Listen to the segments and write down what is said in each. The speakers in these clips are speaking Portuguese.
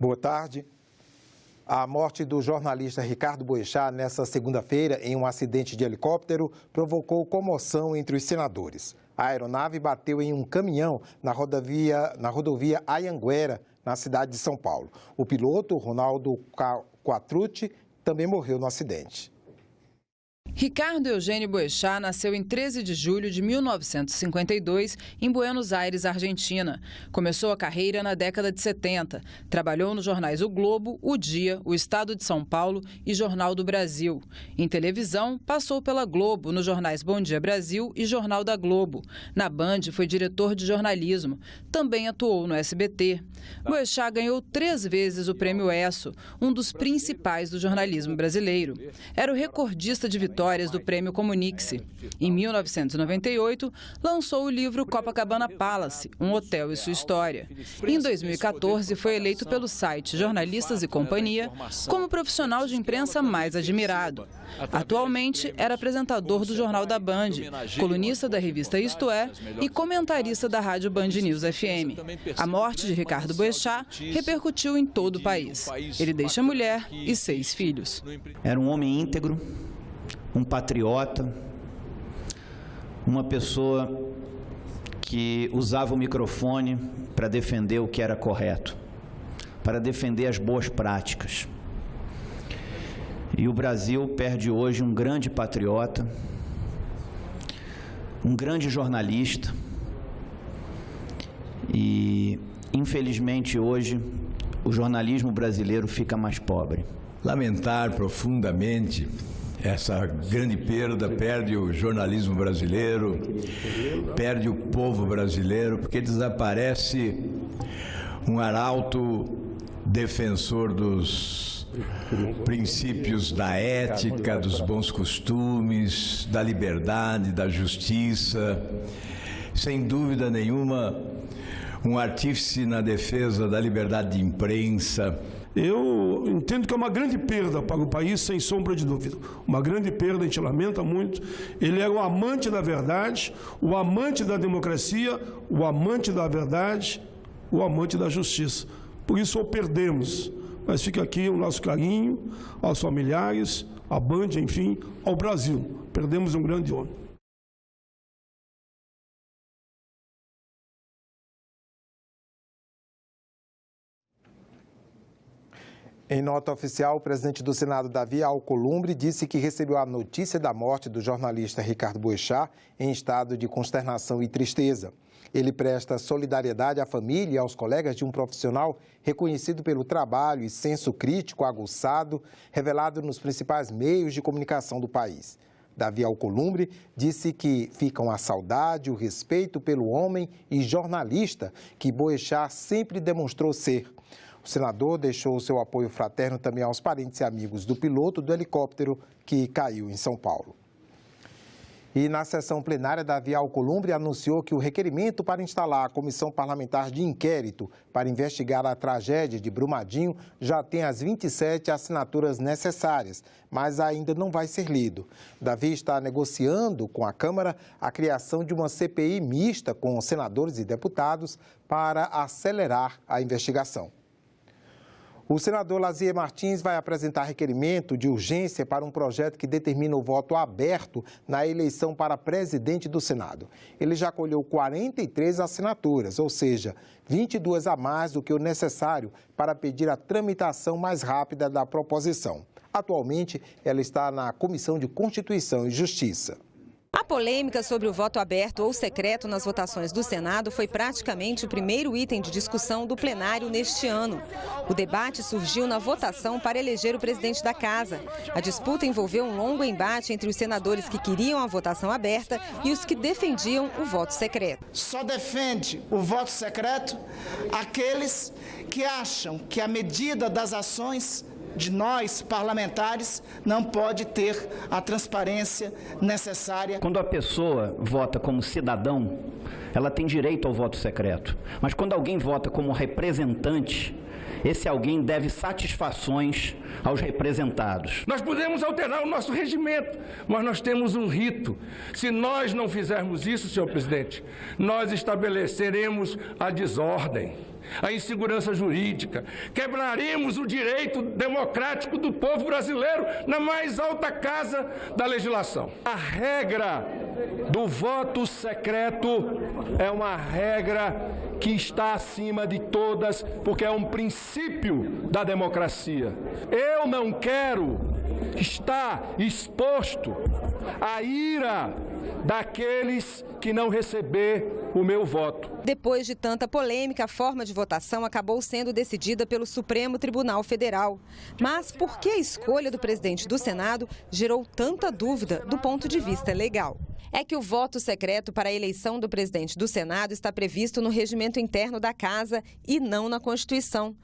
Boa tarde. A morte do jornalista Ricardo Boechat nesta segunda-feira em um acidente de helicóptero provocou comoção entre os senadores. A aeronave bateu em um caminhão na rodovia Anhanguera, na cidade de São Paulo. O piloto, Ronaldo Quatrucci, também morreu no acidente. Ricardo Eugênio Boechat nasceu em 13 de julho de 1952 em Buenos Aires, Argentina. Começou a carreira na década de 70. Trabalhou nos jornais O Globo, O Dia, O Estado de São Paulo e Jornal do Brasil. Em televisão, passou pela Globo nos jornais Bom Dia Brasil e Jornal da Globo. Na Band, foi diretor de jornalismo. Também atuou no SBT. Boechat ganhou 3 vezes o Prêmio ESSO, um dos principais do jornalismo brasileiro. Era o recordista de vitórias do Prêmio Comunique-se. Em 1998, lançou o livro Copacabana Palace, um hotel e sua história. Em 2014, foi eleito pelo site Jornalistas e Companhia como o profissional de imprensa mais admirado. Atualmente, era apresentador do Jornal da Band, colunista da revista Isto É e comentarista da Rádio Band News FM. A morte de Ricardo Boechat repercutiu em todo o país. Ele deixa mulher e 6 filhos. Era um homem íntegro, um patriota, uma pessoa que usava o microfone para defender o que era correto, para defender as boas práticas. E o Brasil perde hoje um grande patriota, um grande jornalista e, infelizmente, hoje o jornalismo brasileiro fica mais pobre. Lamentar profundamente essa grande perda, perde o jornalismo brasileiro, perde o povo brasileiro, porque desaparece um arauto defensor dos princípios da ética, dos bons costumes, da liberdade, da justiça. Sem dúvida nenhuma, um artífice na defesa da liberdade de imprensa. Eu entendo que é uma grande perda para o país, sem sombra de dúvida. Uma grande perda, a gente lamenta muito. Ele era o amante da verdade, o amante da democracia, o amante da verdade, o amante da justiça. Por isso o perdemos. Mas fica aqui o nosso carinho aos familiares, à Band, enfim, ao Brasil. Perdemos um grande homem. Em nota oficial, o presidente do Senado, Davi Alcolumbre, disse que recebeu a notícia da morte do jornalista Ricardo Boechat em estado de consternação e tristeza. Ele presta solidariedade à família e aos colegas de um profissional reconhecido pelo trabalho e senso crítico aguçado, revelado nos principais meios de comunicação do país. Davi Alcolumbre disse que ficam a saudade, o respeito pelo homem e jornalista que Boechat sempre demonstrou ser. O senador deixou seu apoio fraterno também aos parentes e amigos do piloto do helicóptero que caiu em São Paulo. E na sessão plenária, Davi Alcolumbre anunciou que o requerimento para instalar a comissão parlamentar de inquérito para investigar a tragédia de Brumadinho já tem as 27 assinaturas necessárias, mas ainda não vai ser lido. Davi está negociando com a Câmara a criação de uma CPI mista com senadores e deputados para acelerar a investigação. O senador Lazier Martins vai apresentar requerimento de urgência para um projeto que determina o voto aberto na eleição para presidente do Senado. Ele já colheu 43 assinaturas, ou seja, 22 a mais do que o necessário para pedir a tramitação mais rápida da proposição. Atualmente, ela está na Comissão de Constituição e Justiça. A polêmica sobre o voto aberto ou secreto nas votações do Senado foi praticamente o primeiro item de discussão do plenário neste ano. O debate surgiu na votação para eleger o presidente da Casa. A disputa envolveu um longo embate entre os senadores que queriam a votação aberta e os que defendiam o voto secreto. Só defende o voto secreto aqueles que acham que a medida das ações de nós, parlamentares, não pode ter a transparência necessária. Quando a pessoa vota como cidadão, ela tem direito ao voto secreto. Mas quando alguém vota como representante, esse alguém deve satisfações aos representados. Nós podemos alterar o nosso regimento, mas nós temos um rito. Se nós não fizermos isso, senhor presidente, nós estabeleceremos a desordem, a insegurança jurídica, quebraremos o direito democrático do povo brasileiro na mais alta casa da legislação. A regra do voto secreto é uma regra que está acima de todas, porque é um princípio da democracia. Eu não quero estar exposto à ira daqueles que não receber o meu voto. Depois de tanta polêmica, a forma de votação acabou sendo decidida pelo Supremo Tribunal Federal. Mas por que a escolha do presidente do Senado gerou tanta dúvida do ponto de vista legal? É que o voto secreto para a eleição do presidente do Senado está previsto no regimento interno da Casa e não na Constituição.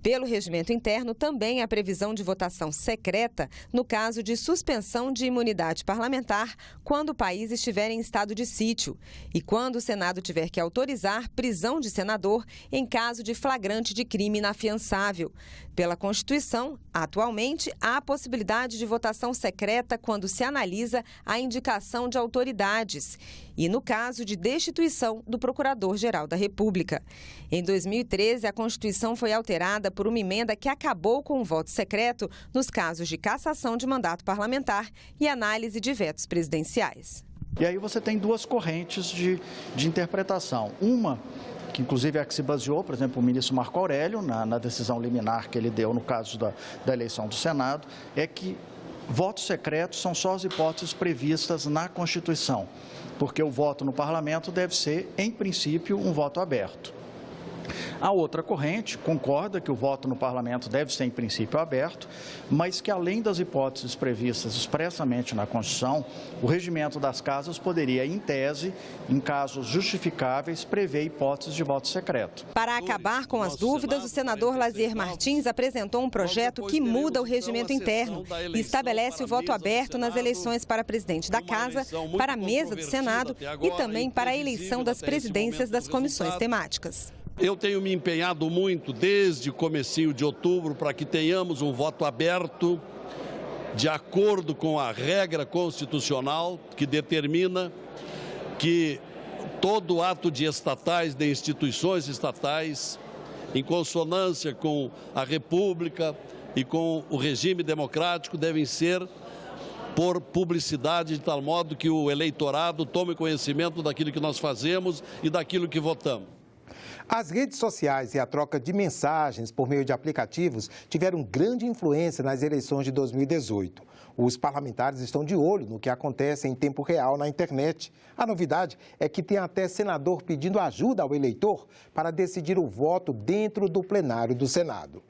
Pelo regimento interno, também há previsão de votação secreta no caso de suspensão de imunidade parlamentar quando o país estiver em estado de sítio e quando o Senado tiver que autorizar prisão de senador em caso de flagrante de crime inafiançável. Pela Constituição, atualmente, há a possibilidade de votação secreta quando se analisa a indicação de autoridades e no caso de destituição do Procurador-Geral da República. Em 2013, a Constituição foi alterada por uma emenda que acabou com o voto secreto nos casos de cassação de mandato parlamentar e análise de vetos presidenciais. E aí você tem duas correntes de interpretação. Uma, que inclusive é a que se baseou, por exemplo, o ministro Marco Aurélio, na decisão liminar que ele deu no caso da eleição do Senado, é que votos secretos são só as hipóteses previstas na Constituição, porque o voto no parlamento deve ser, em princípio, um voto aberto. A outra corrente concorda que o voto no parlamento deve ser, em princípio, aberto, mas que, além das hipóteses previstas expressamente na Constituição, o regimento das casas poderia, em tese, em casos justificáveis, prever hipóteses de voto secreto. Para acabar com as dúvidas, o senador Lazier Martins apresentou um projeto que muda o regimento interno e estabelece o voto aberto nas eleições para presidente da Casa, para a mesa do Senado e também para a eleição das presidências das comissões temáticas. Eu tenho me empenhado muito desde comecinho de outubro para que tenhamos um voto aberto de acordo com a regra constitucional que determina que todo ato de estatais, de instituições estatais, em consonância com a República e com o regime democrático, devem ser por publicidade, de tal modo que o eleitorado tome conhecimento daquilo que nós fazemos e daquilo que votamos. As redes sociais e a troca de mensagens por meio de aplicativos tiveram grande influência nas eleições de 2018. Os parlamentares estão de olho no que acontece em tempo real na internet. A novidade é que tem até senador pedindo ajuda ao eleitor para decidir o voto dentro do plenário do Senado.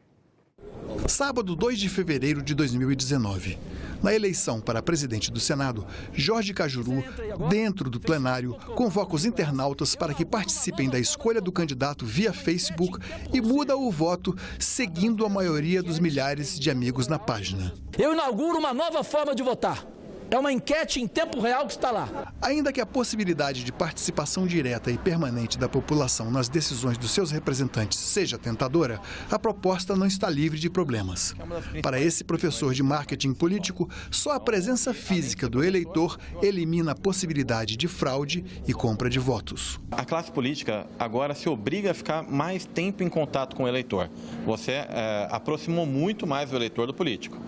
Sábado, 2 de fevereiro de 2019. Na eleição para presidente do Senado, Jorge Cajuru, dentro do plenário, convoca os internautas para que participem da escolha do candidato via Facebook e muda o voto seguindo a maioria dos milhares de amigos na página. Eu inauguro uma nova forma de votar. É uma enquete em tempo real que está lá. Ainda que a possibilidade de participação direta e permanente da população nas decisões dos seus representantes seja tentadora, a proposta não está livre de problemas. Para esse professor de marketing político, só a presença física do eleitor elimina a possibilidade de fraude e compra de votos. A classe política agora se obriga a ficar mais tempo em contato com o eleitor. Você aproximou muito mais o eleitor do político.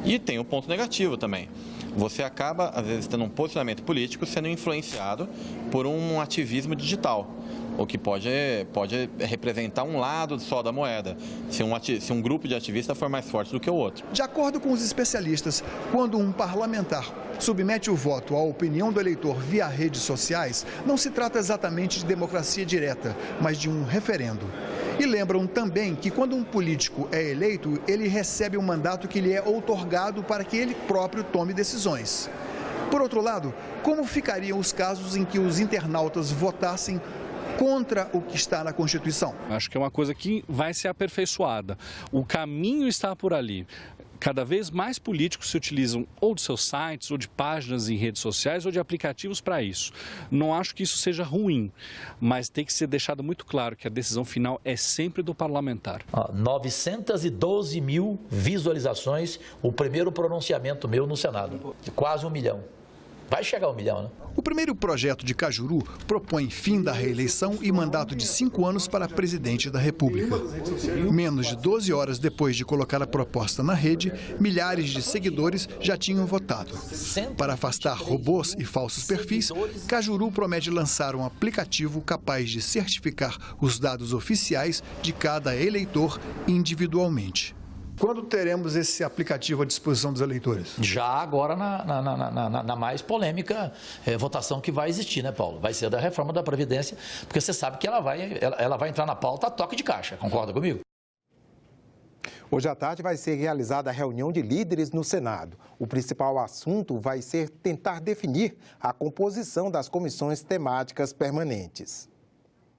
E tem um ponto negativo também. Você acaba, às vezes, tendo um posicionamento político sendo influenciado por um ativismo digital, o que pode representar um lado só da moeda, se um grupo de ativistas for mais forte do que o outro. De acordo com os especialistas, quando um parlamentar submete o voto à opinião do eleitor via redes sociais, não se trata exatamente de democracia direta, mas de um referendo. E lembram também que quando um político é eleito, ele recebe um mandato que lhe é outorgado para que ele próprio tome decisões. Por outro lado, como ficariam os casos em que os internautas votassem contra o que está na Constituição? Acho que é uma coisa que vai ser aperfeiçoada. O caminho está por ali. Cada vez mais políticos se utilizam ou de seus sites, ou de páginas em redes sociais, ou de aplicativos para isso. Não acho que isso seja ruim, mas tem que ser deixado muito claro que a decisão final é sempre do parlamentar. 912 mil visualizações, o primeiro pronunciamento meu no Senado. Quase 1 milhão. Vai chegar a 1 milhão, né? O primeiro projeto de Cajuru propõe fim da reeleição e mandato de 5 anos para presidente da República. Menos de 12 horas depois de colocar a proposta na rede, milhares de seguidores já tinham votado. Para afastar robôs e falsos perfis, Cajuru promete lançar um aplicativo capaz de certificar os dados oficiais de cada eleitor individualmente. Quando teremos esse aplicativo à disposição dos eleitores? Já agora na mais polêmica votação que vai existir, né, Paulo? Vai ser da reforma da Previdência, porque você sabe que ela vai entrar na pauta a toque de caixa, concorda comigo? Hoje à tarde vai ser realizada a reunião de líderes no Senado. O principal assunto vai ser tentar definir a composição das comissões temáticas permanentes.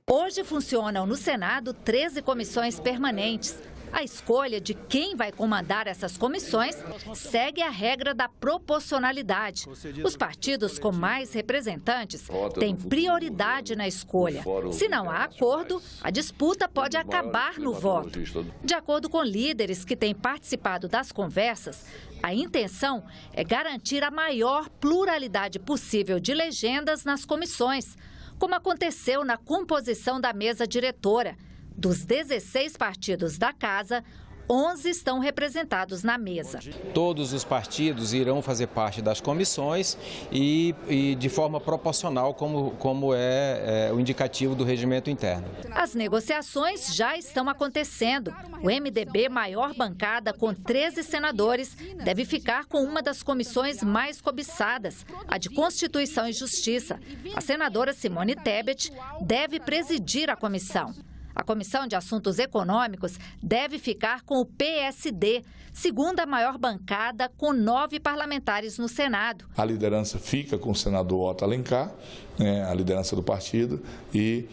Hoje funcionam no Senado 13 comissões permanentes. A escolha de quem vai comandar essas comissões segue a regra da proporcionalidade. Os partidos com mais representantes têm prioridade na escolha. Se não há acordo, a disputa pode acabar no voto. De acordo com líderes que têm participado das conversas, a intenção é garantir a maior pluralidade possível de legendas nas comissões, como aconteceu na composição da mesa diretora. Dos 16 partidos da casa, 11 estão representados na mesa. Todos os partidos irão fazer parte das comissões e de forma proporcional, como é o indicativo do regimento interno. As negociações já estão acontecendo. O MDB, maior bancada, com 13 senadores, deve ficar com uma das comissões mais cobiçadas, a de Constituição e Justiça. A senadora Simone Tebet deve presidir a comissão. A Comissão de Assuntos Econômicos deve ficar com o PSD, segunda maior bancada, com 9 parlamentares no Senado. A liderança fica com o senador Otto Alencar, a liderança do partido, e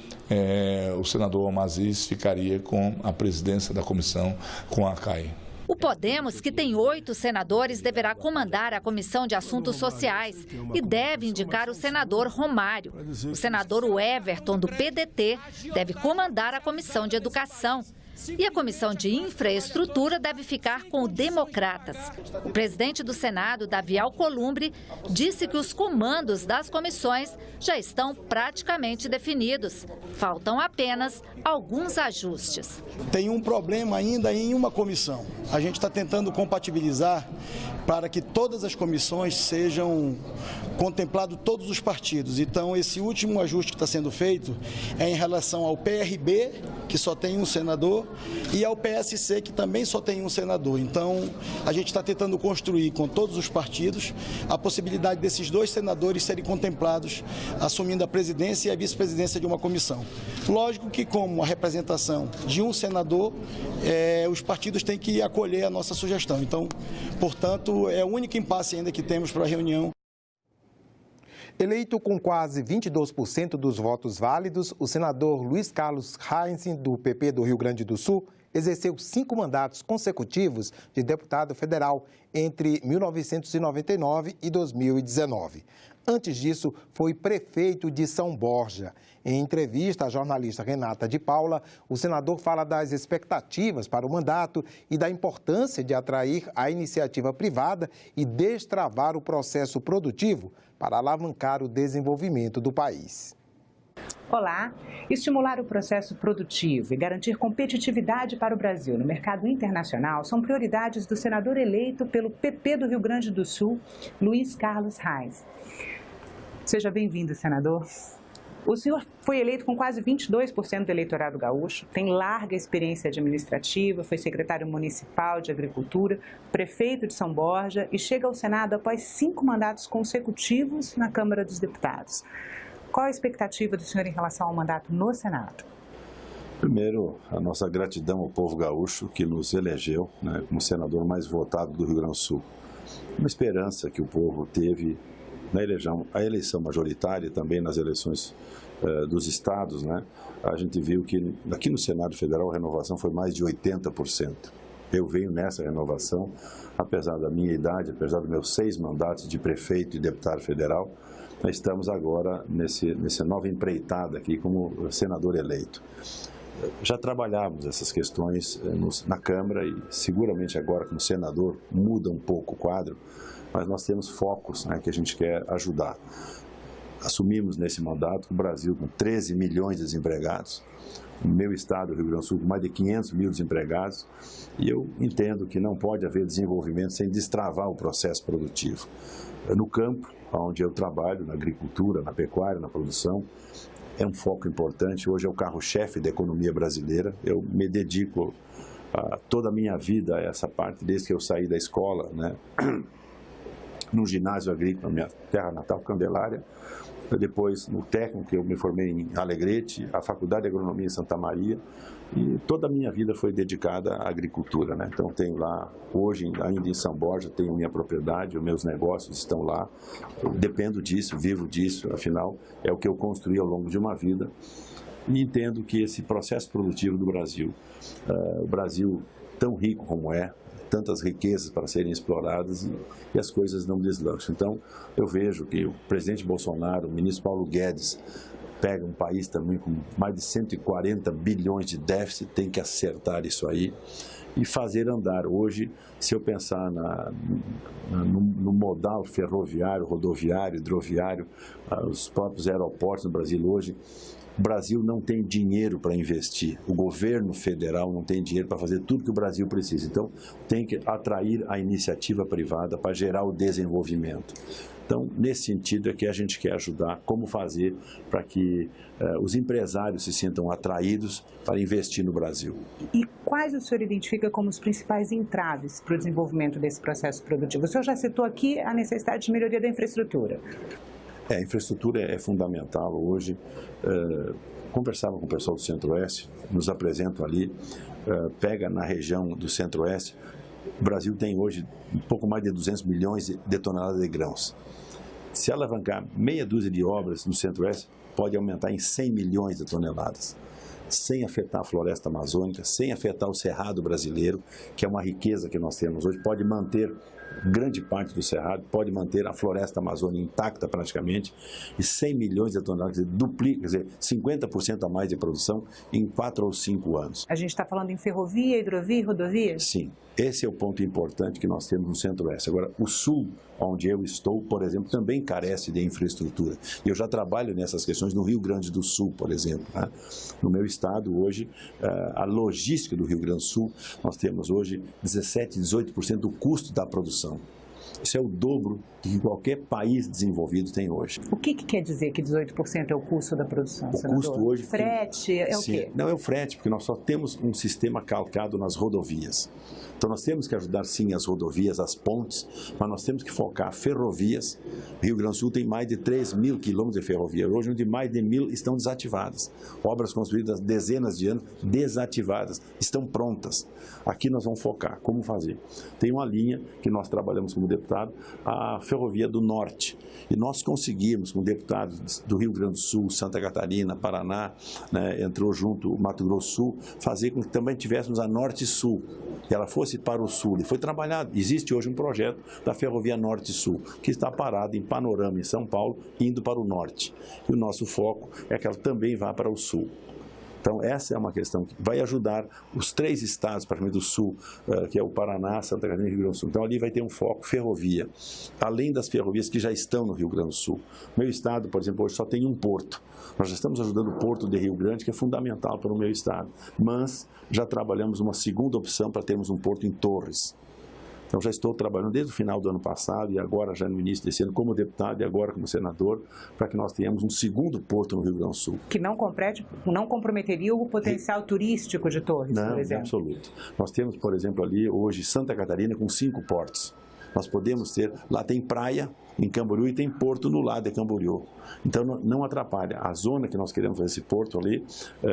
o senador Omar Aziz ficaria com a presidência da comissão com a CAI. O Podemos, que tem 8 senadores, deverá comandar a Comissão de Assuntos Sociais e deve indicar o senador Romário. O senador Everton, do PDT, deve comandar a Comissão de Educação. E a Comissão de Infraestrutura deve ficar com o Democratas. O presidente do Senado, Davi Alcolumbre, disse que os comandos das comissões já estão praticamente definidos. Faltam apenas alguns ajustes. Tem um problema ainda em uma comissão. A gente está tentando compatibilizar para que todas as comissões sejam contemplados todos os partidos. Então, esse último ajuste que está sendo feito é em relação ao PRB, que só tem um senador, e ao PSC, que também só tem um senador. Então, a gente está tentando construir com todos os partidos a possibilidade desses 2 senadores serem contemplados, assumindo a presidência e a vice-presidência de uma comissão. Lógico que, como a representação de um senador, os partidos têm que acolher a nossa sugestão. Então, portanto, é o único impasse ainda que temos para a reunião. Eleito com quase 22% dos votos válidos, o senador Luiz Carlos Reis, do PP do Rio Grande do Sul, exerceu 5 mandatos consecutivos de deputado federal entre 1999 e 2019. Antes disso, foi prefeito de São Borja. Em entrevista à jornalista Renata de Paula, o senador fala das expectativas para o mandato e da importância de atrair a iniciativa privada e destravar o processo produtivo para alavancar o desenvolvimento do país. Olá! Estimular o processo produtivo e garantir competitividade para o Brasil no mercado internacional são prioridades do senador eleito pelo PP do Rio Grande do Sul, Luiz Carlos Reis. Seja bem-vindo, senador. O senhor foi eleito com quase 22% do eleitorado gaúcho, tem larga experiência administrativa, foi secretário municipal de Agricultura, prefeito de São Borja e chega ao Senado após 5 mandatos consecutivos na Câmara dos Deputados. Qual a expectativa do senhor em relação ao mandato no Senado? Primeiro, a nossa gratidão ao povo gaúcho que nos elegeu como senador mais votado do Rio Grande do Sul. Uma esperança que o povo teve na eleição majoritária e também nas eleições dos estados, a gente viu que aqui no Senado Federal a renovação foi mais de 80%. Eu venho nessa renovação, apesar da minha idade, apesar dos meus 6 mandatos de prefeito e deputado federal, nós estamos agora nessa nova empreitada aqui como senador eleito. Já trabalhávamos essas questões na Câmara e seguramente agora como senador muda um pouco o quadro, mas nós temos focos, né, que a gente quer ajudar. Assumimos nesse mandato o Brasil com 13 milhões de desempregados, no meu estado, o Rio Grande do Sul, com mais de 500 mil desempregados, e eu entendo que não pode haver desenvolvimento sem destravar o processo produtivo. No campo, onde eu trabalho, na agricultura, na pecuária, na produção, é um foco importante. Hoje é o carro-chefe da economia brasileira. Eu me dedico toda a minha vida a essa parte, desde que eu saí da escola, né? No ginásio agrícola, minha terra natal, Candelária. Depois, no técnico, eu me formei em Alegrete, a Faculdade de Agronomia em Santa Maria, e toda a minha vida foi dedicada à agricultura, né? Então, tenho lá, hoje, ainda em São Borja, tenho minha propriedade, os meus negócios estão lá, eu dependo disso, vivo disso, afinal, é o que eu construí ao longo de uma vida, e entendo que esse processo produtivo do Brasil, o Brasil tão rico como é, tantas riquezas para serem exploradas e as coisas não deslancham. Então, eu vejo que o presidente Bolsonaro, o ministro Paulo Guedes, pega um país também com mais de 140 bilhões de déficit, tem que acertar isso aí e fazer andar. Hoje, se eu pensar no modal ferroviário, rodoviário, hidroviário, os próprios aeroportos no Brasil hoje, o Brasil não tem dinheiro para investir, o governo federal não tem dinheiro para fazer tudo que o Brasil precisa. Então, tem que atrair a iniciativa privada para gerar o desenvolvimento. Então, nesse sentido é que a gente quer ajudar como fazer para que os empresários se sintam atraídos para investir no Brasil. E quais o senhor identifica como os principais entraves para o desenvolvimento desse processo produtivo? O senhor já citou aqui a necessidade de melhoria da infraestrutura. A infraestrutura é fundamental hoje. Conversava com o pessoal do Centro-Oeste, nos apresentam ali, pega na região do Centro-Oeste, o Brasil tem hoje um pouco mais de 200 milhões de toneladas de grãos. Se alavancar meia dúzia de obras no Centro-Oeste, pode aumentar em 100 milhões de toneladas, sem afetar a floresta amazônica, sem afetar o cerrado brasileiro, que é uma riqueza que nós temos hoje, pode manter grande parte do cerrado, pode manter a floresta amazônica intacta praticamente, e 100 milhões de toneladas, duplica, quer dizer, 50% a mais de produção em 4 ou 5 anos. A gente está falando em ferrovia, hidrovia e rodovia? Sim, esse é o ponto importante que nós temos no Centro-Oeste. Agora, o Sul, onde eu estou, por exemplo, também carece de infraestrutura. E eu já trabalho nessas questões no Rio Grande do Sul, por exemplo, né? No meu estado, hoje, a logística do Rio Grande do Sul, nós temos hoje 17%, 18% do custo da produção. Isso é o dobro que qualquer país desenvolvido tem hoje. O que quer dizer que 18% é o custo da produção, senador? O custo hoje... Frete, é o quê? Não é o frete, porque nós só temos um sistema calcado nas rodovias. Então, nós temos que ajudar, sim, as rodovias, as pontes, mas nós temos que focar ferrovias. O Rio Grande do Sul tem mais de 3 mil quilômetros de ferrovia. Hoje, onde mais de 1.000 estão desativadas. Obras construídas há dezenas de anos, desativadas, estão prontas. Aqui nós vamos focar. Como fazer? Tem uma linha que nós trabalhamos como deputado, a Ferrovia do Norte. E nós conseguimos, com deputados do Rio Grande do Sul, Santa Catarina, Paraná, né, entrou junto o Mato Grosso do Sul, fazer com que também tivéssemos a Norte-Sul. E ela fosse para o Sul. E foi trabalhado. Existe hoje um projeto da Ferrovia Norte-Sul, que está parado em Panorama, em São Paulo, indo para o Norte. E o nosso foco é que ela também vá para o Sul. Então, essa é uma questão que vai ajudar os 3 estados, praticamente do Sul, que é o Paraná, Santa Catarina e Rio Grande do Sul. Então, ali vai ter um foco ferrovia, além das ferrovias que já estão no Rio Grande do Sul. Meu estado, por exemplo, hoje só tem um porto. Nós já estamos ajudando o Porto de Rio Grande, que é fundamental para o meu estado. Mas já trabalhamos uma segunda opção para termos um porto em Torres. Então, já estou trabalhando desde o final do ano passado e agora já no início desse ano como deputado e agora como senador, para que nós tenhamos um segundo porto no Rio Grande do Sul. Que não comprometeria o potencial turístico de Torres, por exemplo? Não, absoluto. Nós temos, por exemplo, ali hoje Santa Catarina com 5 portos. Nós podemos ter, lá tem praia em Camboriú e tem porto no lado de Camboriú. Então não atrapalha. A zona que nós queremos fazer esse porto ali,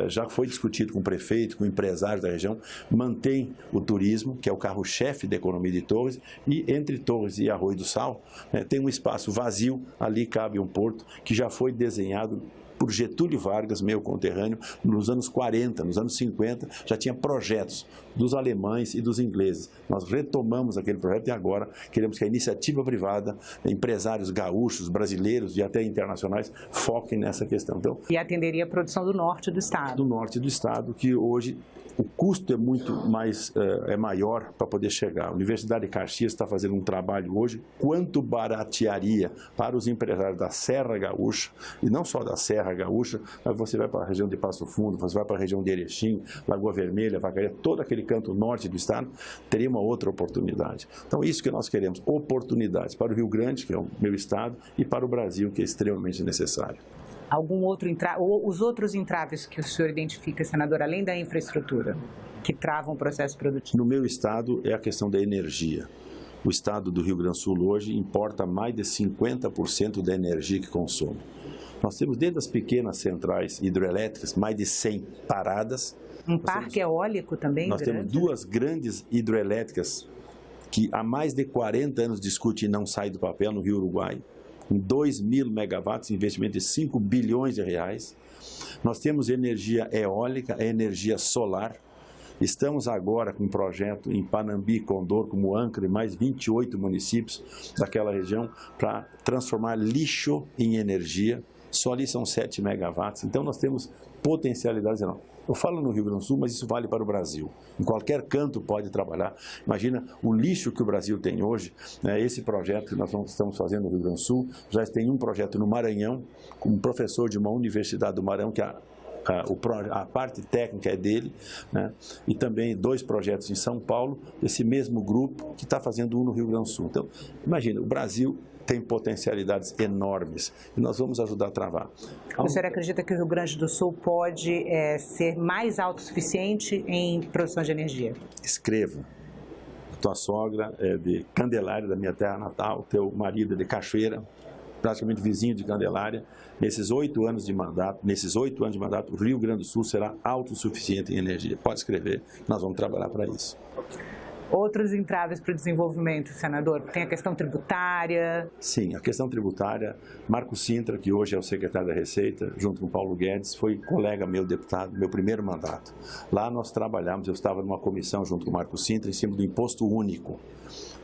já foi discutido com o prefeito, com empresários da região, mantém o turismo, que é o carro-chefe da economia de Torres, e entre Torres e Arroio do Sal, tem um espaço vazio, ali cabe um porto que já foi desenhado por Getúlio Vargas, meu conterrâneo, nos anos 40, nos anos 50, já tinha projetos dos alemães e dos ingleses. Nós retomamos aquele projeto e agora queremos que a iniciativa privada, empresários gaúchos, brasileiros e até internacionais foquem nessa questão. Então, e atenderia a produção do norte do estado. Do norte do estado, que hoje o custo é muito mais, é maior para poder chegar. A Universidade de Caxias está fazendo um trabalho hoje, quanto baratearia para os empresários da Serra Gaúcha, e não só da Serra Gaúcha, mas você vai para a região de Passo Fundo, você vai para a região de Erechim, Lagoa Vermelha, Vacaria, todo aquele canto norte do estado, teria uma outra oportunidade. Então, isso que nós queremos, oportunidades para o Rio Grande, que é o meu estado, e para o Brasil, que é extremamente necessário. Algum outro ou os outros entraves que o senhor identifica, senador, além da infraestrutura, que travam o processo produtivo? No meu estado é a questão da energia. O estado do Rio Grande do Sul hoje importa mais de 50% da energia que consome. Nós temos desde as pequenas centrais hidrelétricas, mais de 100 paradas. Um parque eólico também Nós grande? Temos duas grandes hidrelétricas que há mais de 40 anos discutem e não saem do papel no Rio Uruguai. Com 2.000 megawatts, investimento de 5 bilhões de reais. Nós temos energia eólica, energia solar. Estamos agora com um projeto em Panambi, Condor, como Angra e mais 28 municípios daquela região para transformar lixo em energia. Só ali são 7 megawatts. Então nós temos potencialidades enormes. Eu falo no Rio Grande do Sul, mas isso vale para o Brasil. Em qualquer canto pode trabalhar. Imagina o lixo que o Brasil tem hoje, né? Esse projeto que nós estamos fazendo no Rio Grande do Sul, já tem um projeto no Maranhão, com um professor de uma universidade do Maranhão, que a parte técnica é dele, né? E também 2 projetos em São Paulo, esse mesmo grupo que está fazendo um no Rio Grande do Sul. Então, imagina, o Brasil tem potencialidades enormes e nós vamos ajudar a travar. O senhor acredita que o Rio Grande do Sul pode ser mais autossuficiente em produção de energia? Escreva. Tua sogra é de Candelária, da minha terra natal, teu marido é de Cachoeira, praticamente vizinho de Candelária. Nesses 8 anos de mandato, o Rio Grande do Sul será autossuficiente em energia. Pode escrever, nós vamos trabalhar para isso. Outros entraves para o desenvolvimento, senador? Tem a questão tributária? Sim, a questão tributária. Marco Sintra, que hoje é o secretário da Receita, junto com Paulo Guedes, foi colega meu, deputado, meu primeiro mandato. Lá nós trabalhamos, eu estava numa comissão junto com o Marco Sintra, em cima do imposto único.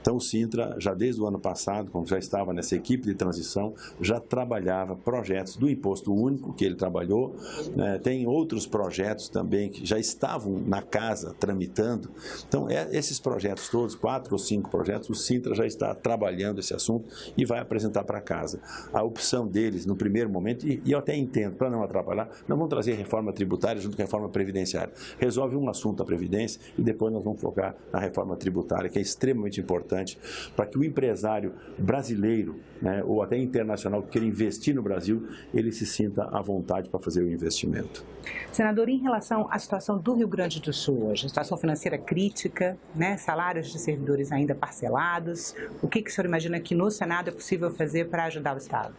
Então o Sintra, já desde o ano passado, como já estava nessa equipe de transição, já trabalhava projetos do imposto único, que ele trabalhou, né? Tem outros projetos também que já estavam na casa tramitando. Então esses projetos todos, 4 ou 5 projetos, o Sintra já está trabalhando esse assunto e vai apresentar para casa. A opção deles no primeiro momento, e eu até entendo, para não atrapalhar, nós vamos trazer reforma tributária junto com a reforma previdenciária. Resolve um assunto da Previdência e depois nós vamos focar na reforma tributária, que é extremamente importante para que o empresário brasileiro, né, ou até internacional que queira investir no Brasil, ele se sinta à vontade para fazer o investimento. Senador, em relação à situação do Rio Grande do Sul hoje, situação financeira crítica, né, salários de servidores ainda parcelados, o que o senhor imagina que no Senado é possível fazer para ajudar o Estado?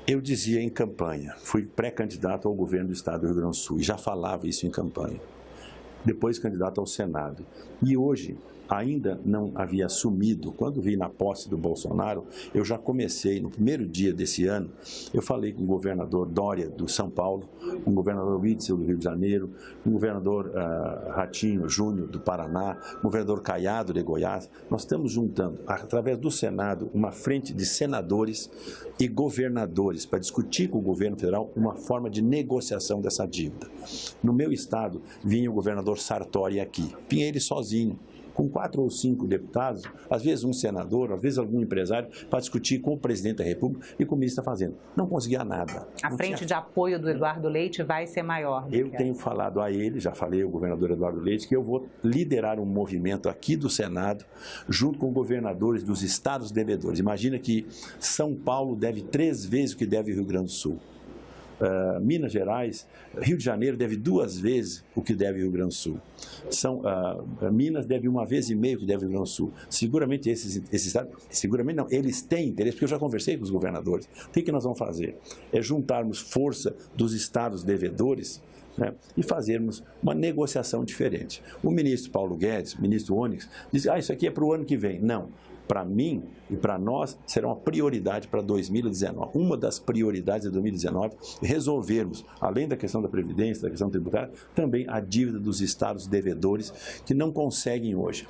Eu dizia em campanha, fui pré-candidato ao governo do Estado do Rio Grande do Sul e já falava isso em campanha. Depois candidato ao Senado. E hoje ainda não havia assumido, quando vi na posse do Bolsonaro, eu já comecei, no primeiro dia desse ano, eu falei com o governador Dória do São Paulo, com o governador Witzel do Rio de Janeiro, com o governador Ratinho Júnior do Paraná, com o governador Caiado de Goiás. Nós estamos juntando, através do Senado, uma frente de senadores e governadores para discutir com o governo federal uma forma de negociação dessa dívida. No meu estado, vinha o governador Sartori aqui, vinha ele sozinho, com 4 ou 5 deputados, às vezes um senador, às vezes algum empresário, para discutir com o presidente da República e com o ministro da Fazenda. Não conseguia nada. A frente de apoio do Eduardo Leite vai ser maior. Eu tenho falado a ele, já falei ao governador Eduardo Leite, que eu vou liderar um movimento aqui do Senado, junto com governadores dos estados devedores. Imagina que São Paulo deve 3 vezes o que deve o Rio Grande do Sul. Minas Gerais, Rio de Janeiro deve 2 vezes o que deve o Rio Grande do Sul. Minas deve 1,5 vezes o que deve o Rio Grande do Sul. Seguramente esses estados, seguramente não, eles têm interesse, porque eu já conversei com os governadores. O que nós vamos fazer? É juntarmos força dos estados devedores, né, e fazermos uma negociação diferente. O ministro Paulo Guedes, ministro Onyx, diz, isso aqui é para o ano que vem. Não. para mim e para nós, será uma prioridade para 2019. Uma das prioridades de 2019 é resolvermos, além da questão da Previdência, da questão tributária, também a dívida dos estados devedores que não conseguem hoje.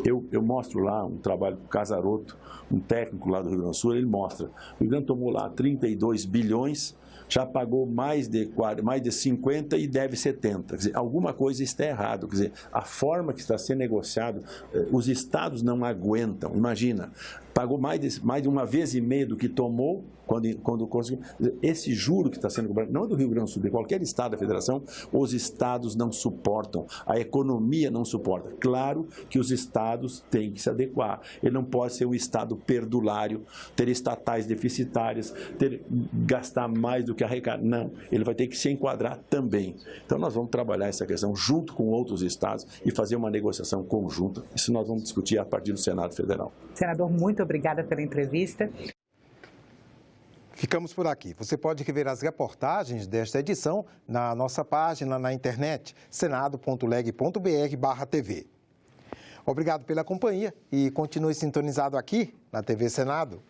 Eu mostro lá um trabalho do Casaroto, um técnico lá do Rio Grande do Sul, ele mostra. O Rio Grande tomou lá 32 bilhões, já pagou mais de 50 e deve 70. Quer dizer, alguma coisa está errado. Quer dizer, a forma que está sendo negociado, os estados não aguentam. Imagina, pagou mais de uma vez e meia do que tomou quando conseguiu. Esse juro que está sendo cobrado, não é do Rio Grande do Sul, de qualquer estado da federação, os estados não suportam, a economia não suporta. Claro que os estados têm que se adequar. Ele não pode ser um estado perdulário, ter estatais deficitárias, gastar mais do que arrecadar. Não, ele vai ter que se enquadrar também. Então nós vamos trabalhar essa questão junto com outros estados e fazer uma negociação conjunta. Isso nós vamos discutir a partir do Senado Federal. Senador, muito obrigada pela entrevista. Ficamos por aqui. Você pode rever as reportagens desta edição na nossa página na internet, senado.leg.br/TV. Obrigado pela companhia e continue sintonizado aqui na TV Senado.